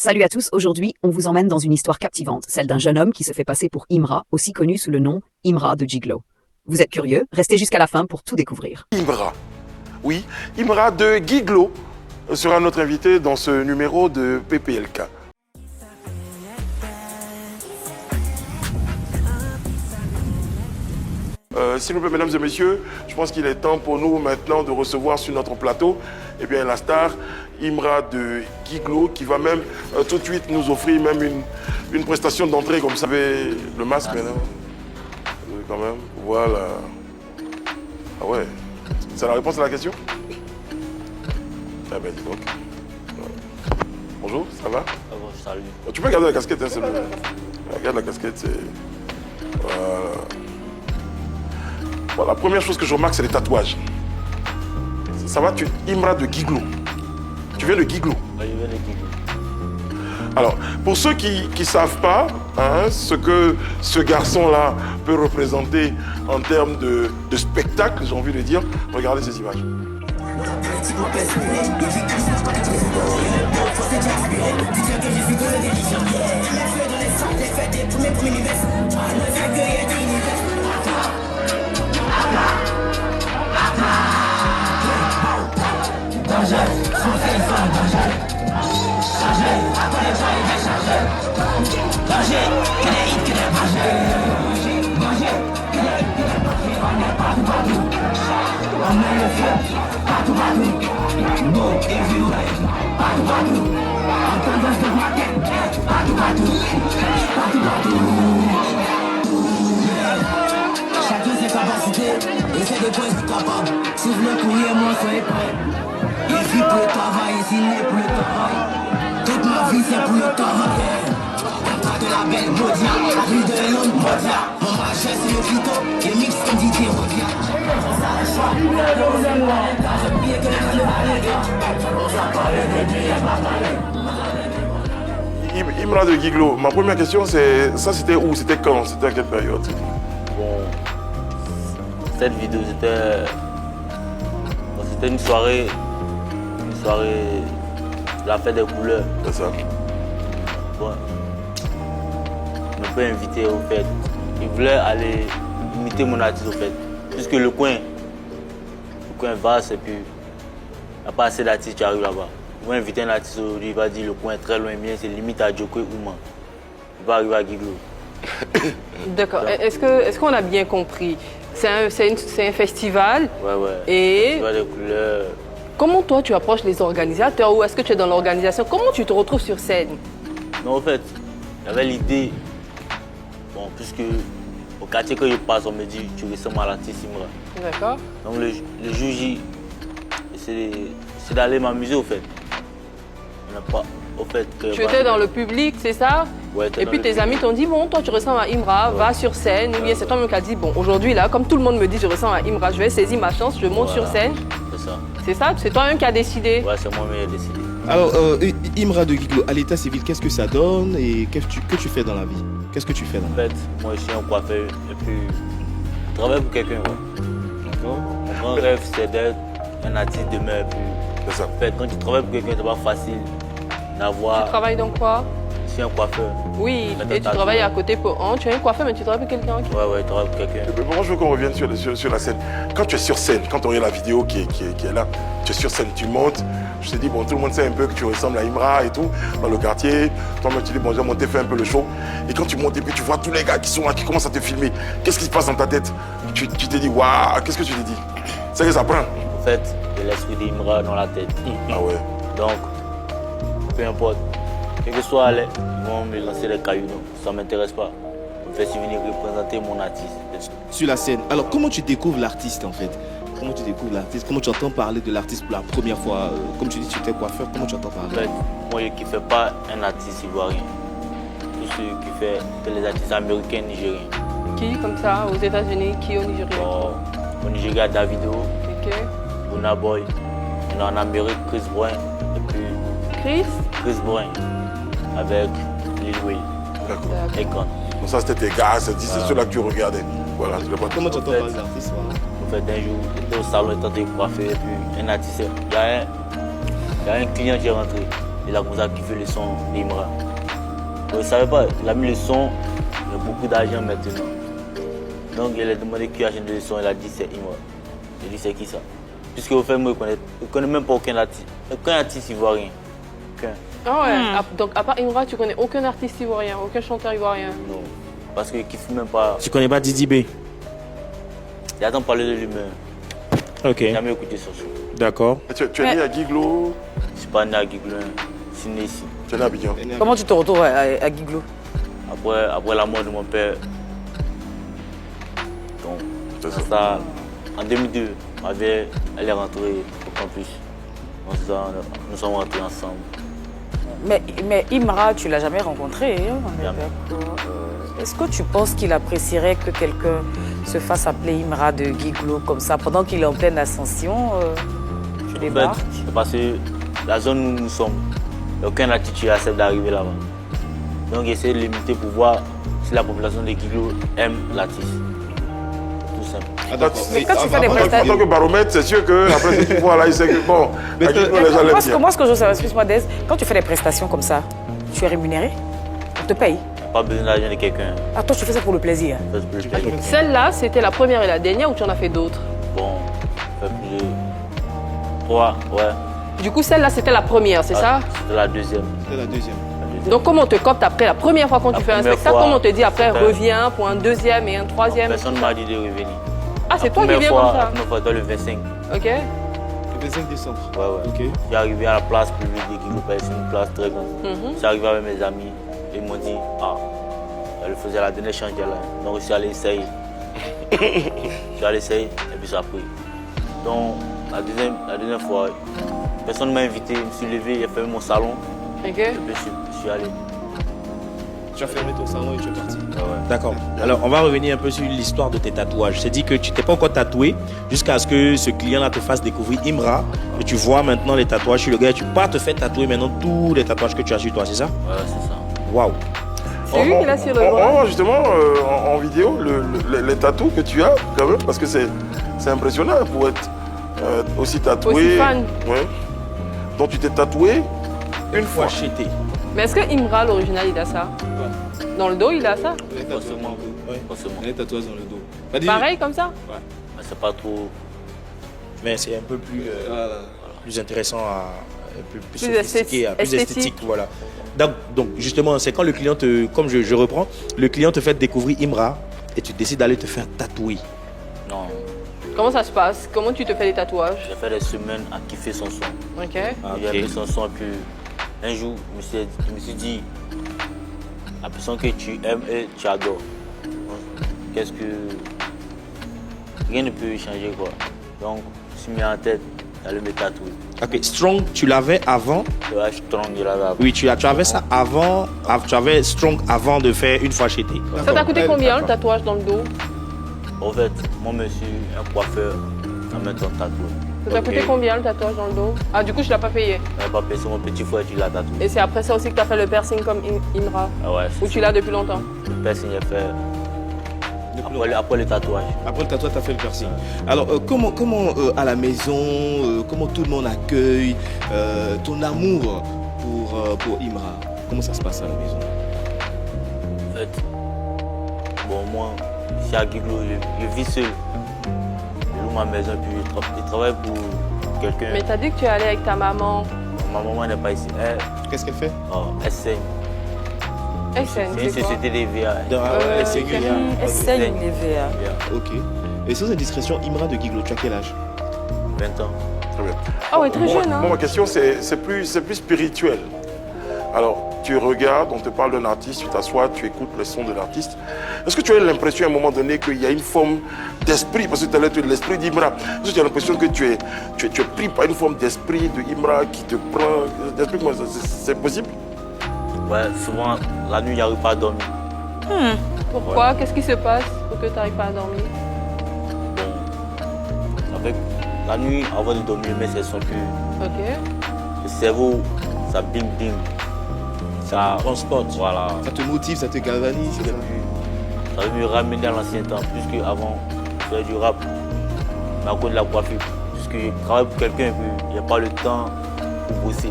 Salut à tous, aujourd'hui, on vous emmène dans une histoire captivante, celle d'un jeune homme qui se fait passer pour Imra, aussi connu sous le nom Imra de Giglo. Vous êtes curieux? Restez jusqu'à la fin pour tout découvrir. Imra, oui, Imra de Giglo sera notre invité dans ce numéro de PPLK. S'il vous plaît, mesdames et messieurs, je pense qu'il est temps pour nous maintenant de recevoir sur notre plateau la star Imra de Giglo qui va même tout de suite nous offrir même une prestation d'entrée comme ça. Vous avez le masque maintenant? Quand même, voilà. Ah ouais, c'est la réponse à la question? Ah ben dis donc. Bonjour, ça va? Ah bon, salut. Tu peux garder la casquette, hein, c'est bon. Regarde la casquette, c'est... Voilà. Bon, la première chose que je remarque, c'est les tatouages. Ça va, Imra de Giglo. Tu viens de Giglo? Oui, je viens de Giglo. Alors, pour ceux qui ne savent pas ce que ce garçon-là peut représenter en termes de spectacle, j'ai envie de dire, regardez ces images. Chacun ses capacités et ses dépenses capables. Si vous voulez courir, moi soyez prêts. Ici pour le travail, ici n'est pour le travail. Toute ma vie c'est pour le travail. Pas de la belle Bodia, la vie de l'homme Bodia. Mon machin c'est le clito, et mix comme Didier Rodia. Imra de Giglo, ma première question c'est, ça c'était où? C'était quand? C'était à quelle période? Bon, cette vidéo c'était une soirée de la fête des couleurs. C'est ça. Bon, on peut inviter au fait. Il voulait aller imiter mon artiste au fait. Puisque le coin vaste et puis il n'y a pas assez d'artistes qui arrivent là-bas. Il va inviter un artiste aujourd'hui, il va dire le coin est très loin, bien c'est limite à Djoko ou Ouma. Il va arriver à Giglo. D'accord. Est-ce qu'on a bien compris? C'est un festival. Ouais. Et Festival des couleurs. comment toi tu approches les organisateurs ou est-ce que tu es dans l'organisation? Comment tu te retrouves sur scène? Non, en fait, j'avais l'idée, bon, puisque au quartier que je passe, on me dit tu ressembles à l'artiste Imra. D'accord. Donc le jour J, c'est d'aller m'amuser au fait. On n'a pas, au fait. Tu étais dans le public, c'est ça? Ouais, et puis tes amis t'ont dit, bon, toi tu ressembles à Imra, va sur scène. Ou bien c'est toi-même qui as dit, bon, aujourd'hui là, comme tout le monde me dit je ressemble à Imra, je vais saisir ma chance, je monte sur scène. C'est ça. C'est ça? C'est toi-même qui as décidé? Ouais, c'est moi-même qui ai décidé. Alors, Imra de Giglo, à l'état civil, qu'est-ce que ça donne et que tu fais dans la vie? Qu'est-ce que tu fais dans En la vie? fait, moi je suis un coiffeur et puis je travaille pour quelqu'un. Ouais. Mon grand rêve c'est d'être un artiste demain. C'est ça. En fait, quand tu travailles pour quelqu'un, c'est pas facile d'avoir. Tu travailles dans quoi? Je suis un coiffeur. Oui, et tu travailles à côté pour tu es un coiffeur, mais tu travailles pour quelqu'un. Ouais, je travaille pour quelqu'un. Mais moi, je veux qu'on revienne sur la scène. Quand tu es sur scène, quand on regarde la vidéo qui est là, tu es sur scène, tu montes. Je te dis, bon, tout le monde sait un peu que tu ressembles à Imra et tout, dans le quartier. Toi-même, tu dis, bon, j'ai monté, fais un peu le show. Et quand tu montes et puis tu vois tous les gars qui sont là, qui commencent à te filmer, qu'est-ce qui se passe dans ta tête? Tu te dis, waouh, qu'est-ce que tu te dis? C'est que ça prend. En fait, j'ai l'esprit d'Imra dans la tête. Ah ouais. Donc, peu importe. Quel que soit l'air, ils vont me lancer des cailloux. Donc, ça ne m'intéresse pas. Je vais venir représenter mon artiste. Sur la scène. Alors, comment tu découvres l'artiste en fait? Comment tu découvres l'artiste? Comment tu entends parler de l'artiste pour la première fois? Comme tu dis, tu étais coiffeur, comment tu entends En parler? fait, moi, je ne kiffe pas un artiste ivoirien. Tout ce qui fait les artistes américains, nigériens. Qui, comme ça, aux États-Unis, qui au Nigeria? Bon, au Nigeria, Davido, Ok. Burna Boy. On est en Amérique, Chris Brown. Et puis Chris? Brown avec Lil Wayne. D'accord. Et Akon. Donc ça, c'était tes gars, c'est ceux-là que tu regardais. Voilà, je l'ai pas Comment tu entends En fait, parler d'artiste? Voilà. En fait, un jour, j'étais au salon, étant de coiffer, et puis un artiste, il y a un client qui est rentré. il a commencé à kiffer le son d'Imra. Je ne savais pas, il a mis le son, il y a beaucoup d'argent maintenant. Donc il a demandé qui a changé le son, il a dit c'est Imra. J'ai dit c'est qui ça? Puisque au fait, moi je ne connais même pas aucun artiste ivoirien. Aucun. Ah ouais, donc à part Imra, tu connais aucun artiste ivoirien, aucun chanteur ivoirien? Non, parce qu'il ne kiffe même pas. Tu connais pas Didi B? Il attend parler de lui-même. Ok. J'ai jamais écouté son son. D'accord. Tu es né à Guiglo, Je ne suis pas né à Guiglo, je suis né ici. tu es né à Abidjan. Comment tu te retrouves à Guiglo? Après la mort de mon père, donc, C'est ça, en 2002, ma mère, elle est rentrée au campus. Nous sommes rentrés ensemble. Mais Imra, tu l'as jamais rencontré, hein? Jamais. D'accord. Est-ce que tu penses qu'il apprécierait que quelqu'un se fasse appeler Imra de Guiglo comme ça, pendant qu'il est en pleine ascension? Tu En débarques? fait, c'est parce que la zone où nous sommes, aucun artiste qui accepte d'arriver là-bas. Donc j'essaie de limiter pour voir si la population de Guiglo aime l'artiste. Tout simple. Ah, d'accord. Mais quand tu fais des En prestations... tant que baromètre, c'est sûr que après ce que tu vois là, il sait que bon, à Guiglo, les gens l'aiment bien. Moi, ce que je veux savoir, excuse-moi, Dez, quand tu fais des prestations comme ça, tu es rémunéré? On te paye? Pas besoin d'argent de quelqu'un. Ah, toi, tu fais ça pour le plaisir? Ça, c'est plus le Celle-là, c'était la première et la dernière ou tu en as fait d'autres? Bon, ça fait plus de 3, ouais. Du coup, celle-là, c'était la première, c'est ça? C'était la deuxième. C'est la deuxième. Donc, comment on te copte après la première fois quand La tu fais un première spectacle? fois, Comment on te dit après, c'était- reviens pour un deuxième et un troisième? Personne ne m'a dit de revenir. Ah, c'est La toi qui première viens fois- comme La ça? première fois, dans le 25. Ok. Le 25 décembre. Ouais, ouais. Ok. Je suis arrivé à la place publique de Guiglo, c'est une place très grande. Je suis arrivé avec mes amis et ils m'ont dit, ah, elle faisait la dernière change là. Donc je suis allé essayer. Je suis allé essayer et puis ça a pris. Donc la deuxième fois, personne ne m'a invité, je me suis levé, j'ai fermé mon salon Ok. et puis je suis allé. Tu as fermé ton salon et tu es parti. Ouais, ouais. D'accord. Alors, on va revenir un peu sur l'histoire de tes tatouages. C'est dit que tu t'es pas encore tatoué jusqu'à ce que ce client-là te fasse découvrir Imra. Et tu vois maintenant les tatouages sur le gars. Tu pars te faire tatouer maintenant tous les tatouages que tu as sur toi, c'est ça? Ouais, c'est ça. Waouh. C'est lui qui l'a sur le On bras. voit justement en vidéo les tatous que tu as quand même, parce que c'est impressionnant pour être aussi tatoué. Aussi fan. Ouais. Donc tu t'es tatoué une fois. Acheté. Mais est-ce que Imra, l'original, il a ça? Dans le dos, il a ça? Les tatouages dans le dos. Ouais. Forcément. Les tatouages dans le dos. Bah, dis- Pareil, comme ça? Mais c'est pas trop. Mais c'est un peu plus, Voilà. plus intéressant, plus Plus sophistiqué, plus esthétique. esthétique. Voilà. Donc, justement, c'est quand le client te, comme je reprends, le client te fait découvrir Imra et tu décides d'aller te faire tatouer. Non. Comment ça se passe? Comment tu te fais des tatouages? J'ai fait des semaines à kiffer son son. Ok. J'ai aimé son son et puis un jour, je me suis dit, la personne que tu aimes et tu adores, qu'est-ce que. Rien ne peut changer quoi. Donc, je me suis mis en tête d'aller me tatouer. Ok, Strong, tu l'avais avant. Ouais, je suis strong, il avait. Oui, tu avais ça avant. Tu avais Strong avant de faire une fois acheté. Ça t'a coûté combien le tatouage dans le dos? En fait, moi, monsieur, un coiffeur, en même temps tatoué. Ça t'a coûté combien le tatouage dans le dos? Ah, du coup, je l'ai pas payé. Je n'ai pas payé, c'est mon petit frère qui l'a tatoué. Et c'est après ça aussi que t'as fait le piercing comme Imra? Ah ouais, Ou tu l'as depuis longtemps? le piercing, j'ai fait après le tatouage. Après le tatouage, tu as fait le piercing. Alors, comment à la maison, comment tout le monde accueille ton amour pour Imra? Comment ça se passe à la maison? En fait, bon, moi, ici à Guiglo, je vis seul. Je loue ma maison, puis je travaille pour quelqu'un. Mais t'as dit que tu es allé avec ta maman. Ma maman n'est pas ici. Qu'est-ce qu'elle fait? Elle saigne. Eh, C'est une c'est quoi? société des VA. Ouais, c'est ok. Elle saigne les VA. Ok. Et sans indiscrétion, Imra de Guiglo, tu as quel âge? 20 ans. Très bien. Ah ouais, très jeune, hein? Moi, ma question, c'est plus spirituel. Alors, tu regardes, on te parle d'un artiste, tu t'assois, tu écoutes le son de l'artiste. Est-ce que tu as eu l'impression à un moment donné qu'il y a une forme d'esprit, parce que tu as l'esprit d'Imra, est-ce que tu as l'impression que tu es pris par une forme d'esprit de Imra qui te prend? Explique-moi, c'est possible? Ouais, souvent, la nuit, j'arrive pas à dormir. Pourquoi? Qu'est-ce qui se passe pour que tu n'arrives pas à dormir? Avec la nuit, avant de dormir, mes sons que Ok. le cerveau, ça bing bing. Ça transporte. Voilà. Ça te motive, ça te galvanise, c'est ça? Ça veut me ramener à l'ancien temps, puisque avant, je faisais du rap, mais à cause de la coiffure. Puisque je travaille pour quelqu'un et puis il n'y a pas le temps pour bosser.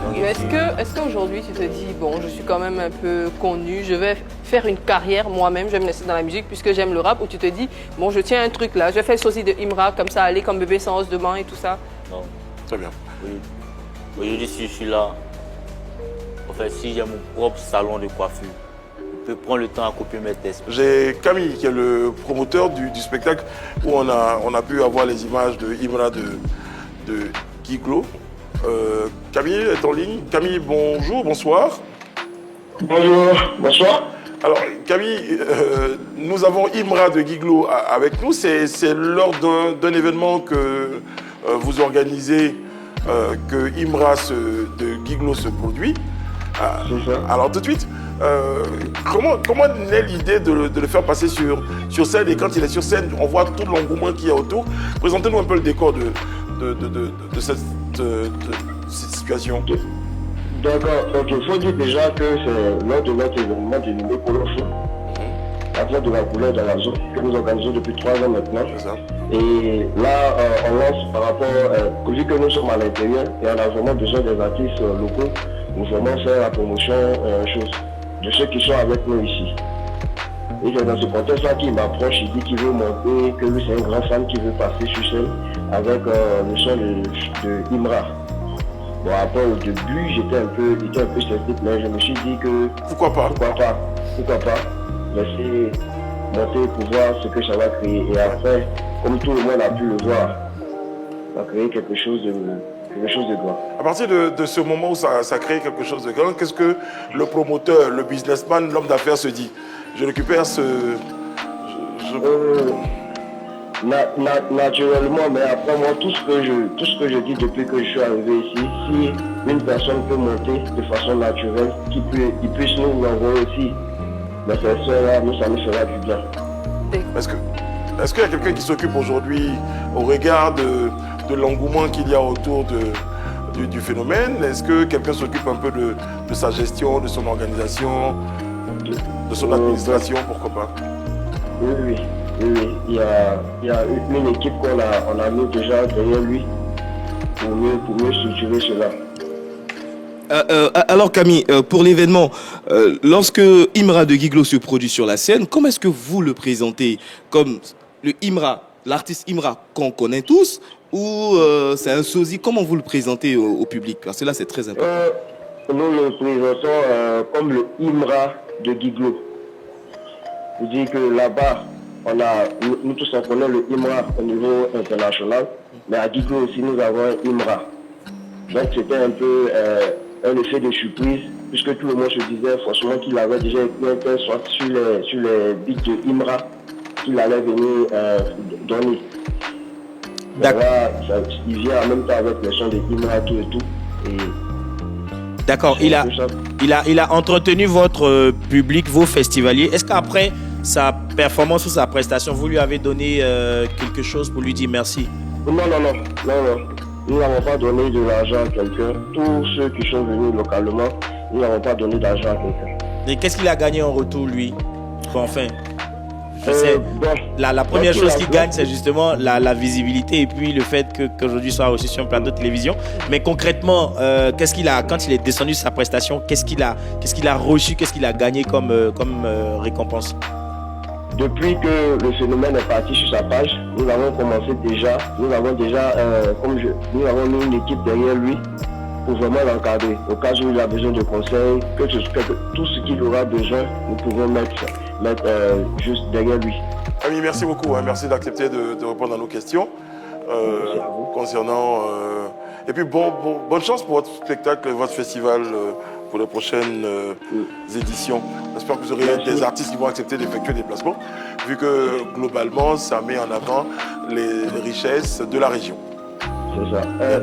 Donc, Mais est-ce qu'aujourd'hui tu te dis, bon, je suis quand même un peu connu, je vais faire une carrière moi-même, je vais me laisser dans la musique puisque j'aime le rap, ou tu te dis, bon, je tiens un truc là, je vais faire le sosie de Imra, comme ça, aller comme bébé sans os demain et tout ça? non. Très bien. Oui. Aujourd'hui, si je suis là, en fait, si j'ai mon propre salon de coiffure, je peux prendre le temps à copier mes tests. J'ai Camille qui est le promoteur du spectacle où on a pu avoir les images de Imra de Giglo. Camille est en ligne. Camille, bonjour, bonsoir. Bonjour, bonsoir. Alors Camille, nous avons Imra de Giglo avec nous. C'est lors d'un événement que vous organisez que Imra de Giglo se produit. C'est ça. Alors tout de suite, comment naît l'idée de le faire passer sur scène, et quand il est sur scène, on voit tout l'engouement qu'il y a autour. Présentez-nous un peu le décor de cette situation. D'accord, donc il faut dire déjà que c'est lors de notre événement dénommé Polo Show, la fête de la couleur dans la zone, que nous organisons depuis 3 ans maintenant. C'est ça. Et là, on lance par rapport, vu que nous sommes à l'intérieur et on a vraiment besoin des artistes locaux, nous vraiment faire la promotion de ceux qui sont avec nous ici. Et c'est dans ce contexte-là qu'il m'approche, il dit qu'il veut monter, que lui c'est un grand fan qui veut passer sur scène avec le son de Imra. Bon, après au début j'étais un peu sceptique, mais je me suis dit que Pourquoi pas laisser monter pour voir ce que ça va créer. Et après, comme tout le monde a pu le voir, ça va créer quelque chose de grand. À partir de ce moment où ça crée quelque chose de grand, qu'est-ce que le promoteur, le businessman, l'homme d'affaires se dit? Je récupère Naturellement, mais après moi, tout ce que je dis depuis que je suis arrivé ici, si une personne peut monter de façon naturelle, qu'il puisse nous l'envoyer aussi, mais ça nous fera du bien. Est-ce qu'il y a quelqu'un qui s'occupe aujourd'hui, au regard de l'engouement qu'il y a autour du phénomène? Est-ce que quelqu'un s'occupe un peu de sa gestion, de son organisation, de son administration, pourquoi pas? Oui. Il y a une équipe qu'on a mis déjà derrière lui pour mieux structurer cela. Alors Camille, pour l'événement, lorsque Imra de Giglo se produit sur la scène, comment est-ce que vous le présentez? Comme le Imra, l'artiste Imra qu'on connaît tous, ou c'est un sosie? Comment vous le présentez au public? Parce que là c'est très important. Nous le présentons comme le Imra de Giglo. Je dis que là-bas, nous tous on connaît le Imra au niveau international, mais à Giglo aussi nous avons un Imra. Donc c'était un peu un effet de surprise, puisque tout le monde se disait forcément qu'il avait déjà écrit soit sur les beats de Imra qu'il allait venir donner. D'accord. Il vient en même temps avec les sons de Imra tout et tout. D'accord, il a entretenu votre public, vos festivaliers. Est-ce qu'après sa performance ou sa prestation, vous lui avez donné quelque chose pour lui dire merci? Non. Nous n'avons pas donné de l'argent à quelqu'un. Tous ceux qui sont venus localement, nous n'avons pas donné d'argent à quelqu'un. Et qu'est-ce qu'il a gagné en retour, lui? Enfin, je sais, la première chose qu'il gagne, c'est justement la visibilité et puis le fait qu'aujourd'hui soit aussi sur un plateau de télévision. Mais concrètement, qu'est-ce qu'il a, quand il est descendu sur sa prestation, qu'est-ce qu'il a reçu, qu'est-ce qu'il a gagné comme récompense? Depuis que le phénomène est parti sur sa page, nous avons mis une équipe derrière lui pour vraiment l'encadrer. Au cas où il a besoin de conseils, tout ce qu'il aura besoin, nous pouvons mettre juste derrière lui. Ami, merci beaucoup. Merci d'accepter de répondre à nos questions concernant. Et puis bonne chance pour votre spectacle, votre festival pour les prochaines éditions. J'espère que vous aurez des artistes qui vont accepter d'effectuer des placements, vu que globalement, ça met en avant les richesses de la région. C'est ça.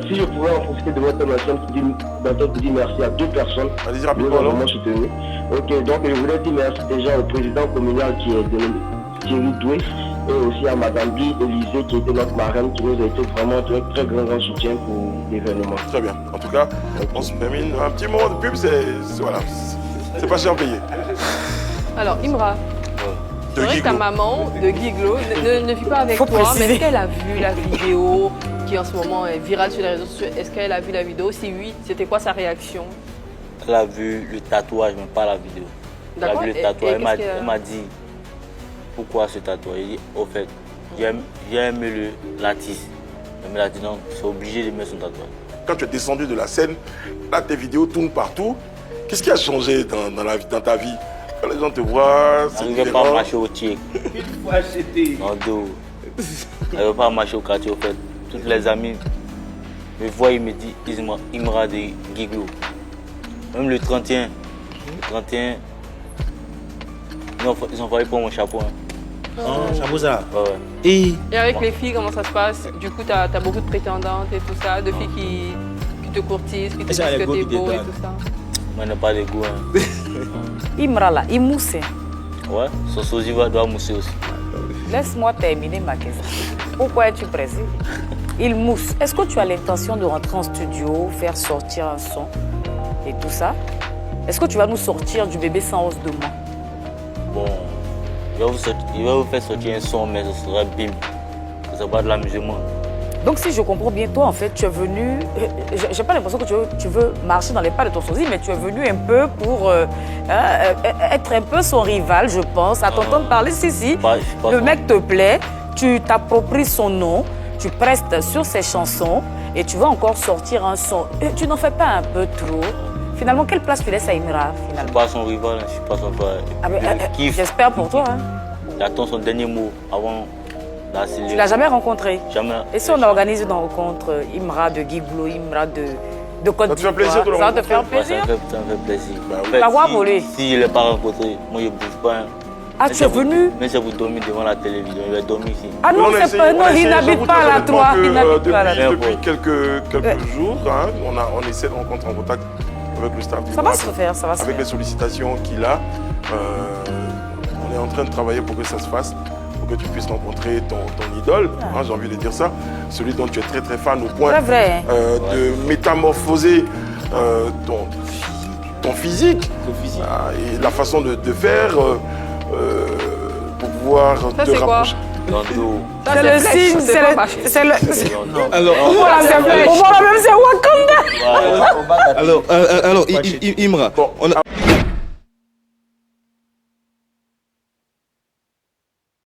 Si je pouvais en profiter de votre émission pour dire merci à 2 personnes. Allez-y rapidement alors. Ok, donc je voulais dire merci déjà au président communal qui est Thierry Doué, et aussi à Madame Guy Élisée qui était notre marraine, qui nous a été vraiment un très grand soutien pour l'événement. Très bien. En tout cas, on se termine un petit moment de pub, c'est pas cher payé. Alors, Imra, c'est vrai que ta maman de Giglo ne vit pas avec Faut toi, préciser. mais est-ce qu'elle a vu la vidéo qui en ce moment est virale sur les réseaux sociaux. Est-ce qu'elle a vu la vidéo? Si oui, c'était quoi sa réaction? Elle a vu le tatouage, mais pas la vidéo. Elle a D'accord. vu le Et tatouage. qu'est-ce Elle m'a dit pourquoi ce tatouage. J'ai dit, au fait, j'ai aimé l'artiste. Mais elle a dit non, c'est obligé de mettre son tatouage. Quand tu es descendu de la scène, là tes vidéos tournent partout. Qu'est-ce qui a changé dans ta vie? Quand les gens te voient, c'est Elle ne veut différent. pas marcher au tir. Une fois j'étais. En dos. Elle ne veut pas marcher au quartier, au fait. Toutes les amies me voient, ils me disent Imra de Giglo. Même le 31. Ils ont failli prendre mon chapeau. Hein. Oh, Chabouza. Ouais. Et Et avec les filles, comment ça se passe? Du coup, tu as beaucoup de prétendantes et tout ça, de filles qui te courtisent, qui te disent ça, les que go t'es qui beau et détonnent. tout ça. Moi, je n'ai pas de goût. Hein. Imra là, il mousse. Ouais, son sosie doit mousser aussi. Laisse-moi terminer ma question. Pourquoi es-tu pressé? Il mousse. Est-ce que tu as l'intention de rentrer en studio, faire sortir un son et tout ça? Est-ce que tu vas nous sortir du bébé sans os demain? Bon, il va vous faire sortir un son, mais ce sera bim. Ce sera pas de l'amusement. Donc si je comprends bien, toi en fait, tu es venu, j'ai pas l'impression que tu veux marcher dans les pas de ton sosie, mais tu es venu un peu pour être un peu son rival, je pense, à t'entendre parler. Si, Pas le son- mec te plaît, tu t'appropries son nom, tu prestes sur ses chansons et tu vas encore sortir un son. Tu n'en fais pas un peu trop? Finalement, quelle place tu laisses à Imra Je finalement? suis pas son rival, je suis pas son frère. Ah, mais, Il kiffe. j'espère pour toi. Hein. J'attends son dernier mot avant d'accélérer. Tu l'as jamais rencontré? Jamais. Et si on organise une rencontre, Imra de Giglo, Imra de Côte Ça te fait d'Ivoire, plaisir de le ça va te faire rencontrer? Ouais, ça plaisir? me fait plaisir. En Bah, ouais, pour lui. si je ne l'ai pas rencontré, moi je ne bouge pas. Hein. Ah, Mais tu es venu? Mais si vous dormir devant la télévision, il va dormir ici. Ah non, On a c'est essayé- pas, on non, a il essayé, n'habite j'avoue pas très là, honnêtement toi. que, Il n'habite pas là. depuis quelques jours, hein, on essaie de rentrer en contact avec le staff. Ça va se faire, ça va se Avec les faire. sollicitations qu'il a, on est en train de travailler pour que ça se fasse, pour que tu puisses rencontrer ton idole, hein, j'ai envie de dire ça, celui dont tu es très très fan au point C'est vrai. de métamorphoser ton physique et la façon de faire pour pouvoir Ça, te c'est quoi? rapprocher. Dans le dos. Ça, C'est le flèche, signe, c'est pas fâché. c'est le... Alors, Voilà, c'est Wakanda. alors, Imra, Bon, on a,